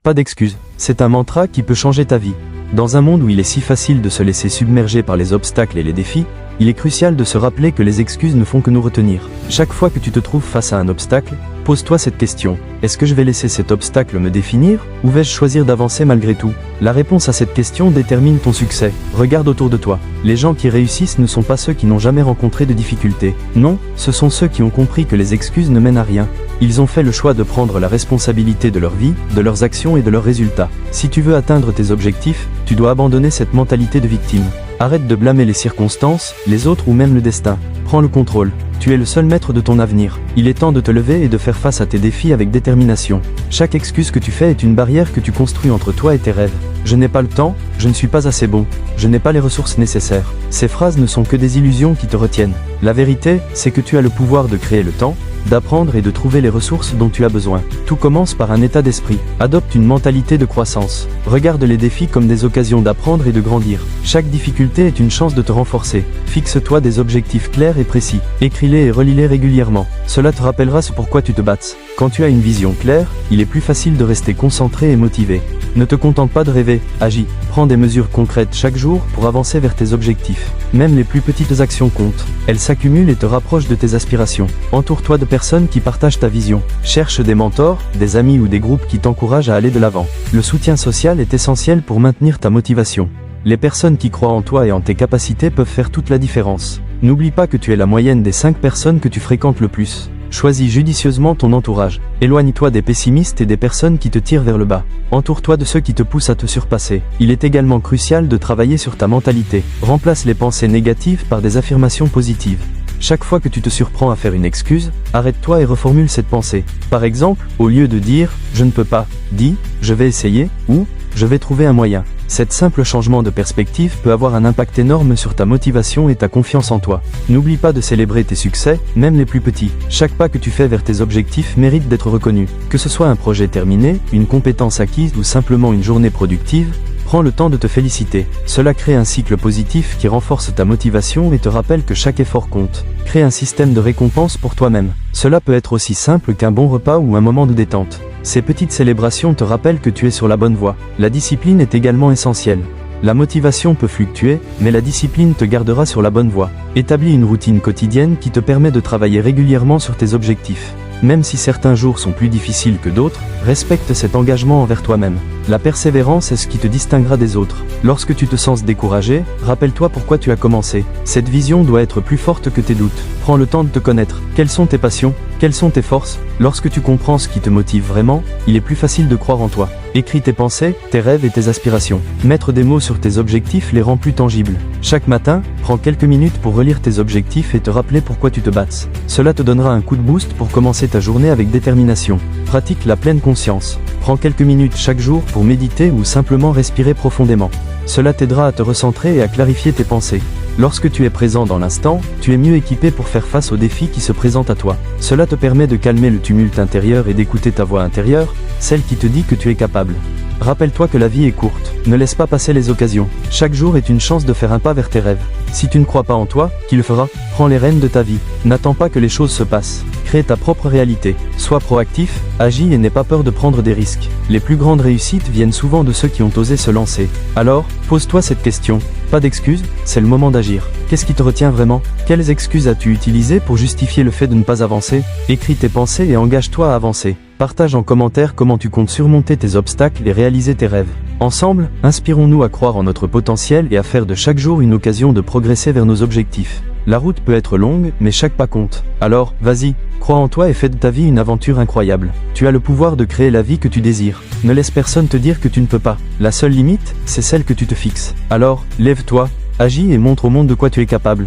Pas d'excuses. C'est un mantra qui peut changer ta vie. Dans un monde où il est si facile de se laisser submerger par les obstacles et les défis, il est crucial de se rappeler que les excuses ne font que nous retenir. Chaque fois que tu te trouves face à un obstacle, pose-toi cette question. Est-ce que je vais laisser cet obstacle me définir, ou vais-je choisir d'avancer malgré tout? La réponse à cette question détermine ton succès. Regarde autour de toi. Les gens qui réussissent ne sont pas ceux qui n'ont jamais rencontré de difficultés. Non, ce sont ceux qui ont compris que les excuses ne mènent à rien. Ils ont fait le choix de prendre la responsabilité de leur vie, de leurs actions et de leurs résultats. Si tu veux atteindre tes objectifs, tu dois abandonner cette mentalité de victime. Arrête de blâmer les circonstances, les autres ou même le destin. Prends le contrôle. Tu es le seul maître de ton avenir. Il est temps de te lever et de faire face à tes défis avec détermination. Chaque excuse que tu fais est une barrière que tu construis entre toi et tes rêves. Je n'ai pas le temps, je ne suis pas assez bon, je n'ai pas les ressources nécessaires. Ces phrases ne sont que des illusions qui te retiennent. La vérité, c'est que tu as le pouvoir de créer le temps, d'apprendre et de trouver les ressources dont tu as besoin. Tout commence par un état d'esprit. Adopte une mentalité de croissance. Regarde les défis comme des occasions d'apprendre et de grandir. Chaque difficulté est une chance de te renforcer. Fixe-toi des objectifs clairs et précis. Écris-les et relis-les régulièrement. Cela te rappellera ce pourquoi tu te bats. Quand tu as une vision claire, il est plus facile de rester concentré et motivé. Ne te contente pas de rêver, agis. Prends des mesures concrètes chaque jour pour avancer vers tes objectifs. Même les plus petites actions comptent. Elles s'accumulent et te rapprochent de tes aspirations. Entoure-toi de personnes qui partagent ta vision. Cherche des mentors, des amis ou des groupes qui t'encouragent à aller de l'avant. Le soutien social est essentiel pour maintenir ta motivation. Les personnes qui croient en toi et en tes capacités peuvent faire toute la différence. N'oublie pas que tu es la moyenne des 5 personnes que tu fréquentes le plus. Choisis judicieusement ton entourage. Éloigne-toi des pessimistes et des personnes qui te tirent vers le bas. Entoure-toi de ceux qui te poussent à te surpasser. Il est également crucial de travailler sur ta mentalité. Remplace les pensées négatives par des affirmations positives. Chaque fois que tu te surprends à faire une excuse, arrête-toi et reformule cette pensée. Par exemple, au lieu de dire « je ne peux pas », dis « je vais essayer » ou « je vais trouver un moyen ». Cet simple changement de perspective peut avoir un impact énorme sur ta motivation et ta confiance en toi. N'oublie pas de célébrer tes succès, même les plus petits. Chaque pas que tu fais vers tes objectifs mérite d'être reconnu. Que ce soit un projet terminé, une compétence acquise ou simplement une journée productive, prends le temps de te féliciter. Cela crée un cycle positif qui renforce ta motivation et te rappelle que chaque effort compte. Crée un système de récompense pour toi-même. Cela peut être aussi simple qu'un bon repas ou un moment de détente. Ces petites célébrations te rappellent que tu es sur la bonne voie. La discipline est également essentielle. La motivation peut fluctuer, mais la discipline te gardera sur la bonne voie. Établis une routine quotidienne qui te permet de travailler régulièrement sur tes objectifs. Même si certains jours sont plus difficiles que d'autres, respecte cet engagement envers toi-même. La persévérance est ce qui te distinguera des autres. Lorsque tu te sens découragé, rappelle-toi pourquoi tu as commencé. Cette vision doit être plus forte que tes doutes. Prends le temps de te connaître. Quelles sont tes passions? Quelles sont tes forces? Lorsque tu comprends ce qui te motive vraiment, il est plus facile de croire en toi. Écris tes pensées, tes rêves et tes aspirations. Mettre des mots sur tes objectifs les rend plus tangibles. Chaque matin, prends quelques minutes pour relire tes objectifs et te rappeler pourquoi tu te bats. Cela te donnera un coup de boost pour commencer ta journée avec détermination. Pratique la pleine conscience. Prends quelques minutes chaque jour pour méditer ou simplement respirer profondément. Cela t'aidera à te recentrer et à clarifier tes pensées. Lorsque tu es présent dans l'instant, tu es mieux équipé pour faire face aux défis qui se présentent à toi. Cela te permet de calmer le tumulte intérieur et d'écouter ta voix intérieure, celle qui te dit que tu es capable. Rappelle-toi que la vie est courte. Ne laisse pas passer les occasions. Chaque jour est une chance de faire un pas vers tes rêves. Si tu ne crois pas en toi, qui le fera? Prends les rênes de ta vie. N'attends pas que les choses se passent. Crée ta propre réalité. Sois proactif, agis et n'aie pas peur de prendre des risques. Les plus grandes réussites viennent souvent de ceux qui ont osé se lancer. Alors, pose-toi cette question. Pas d'excuses, c'est le moment d'agir. Qu'est-ce qui te retient vraiment? Quelles excuses as-tu utilisées pour justifier le fait de ne pas avancer? Écris tes pensées et engage-toi à avancer. Partage en commentaire comment tu comptes surmonter tes obstacles et réaliser tes rêves. Ensemble, inspirons-nous à croire en notre potentiel et à faire de chaque jour une occasion de progresser vers nos objectifs. La route peut être longue, mais chaque pas compte. Alors, vas-y, crois en toi et fais de ta vie une aventure incroyable. Tu as le pouvoir de créer la vie que tu désires. Ne laisse personne te dire que tu ne peux pas. La seule limite, c'est celle que tu te fixes. Alors, lève-toi, agis et montre au monde de quoi tu es capable.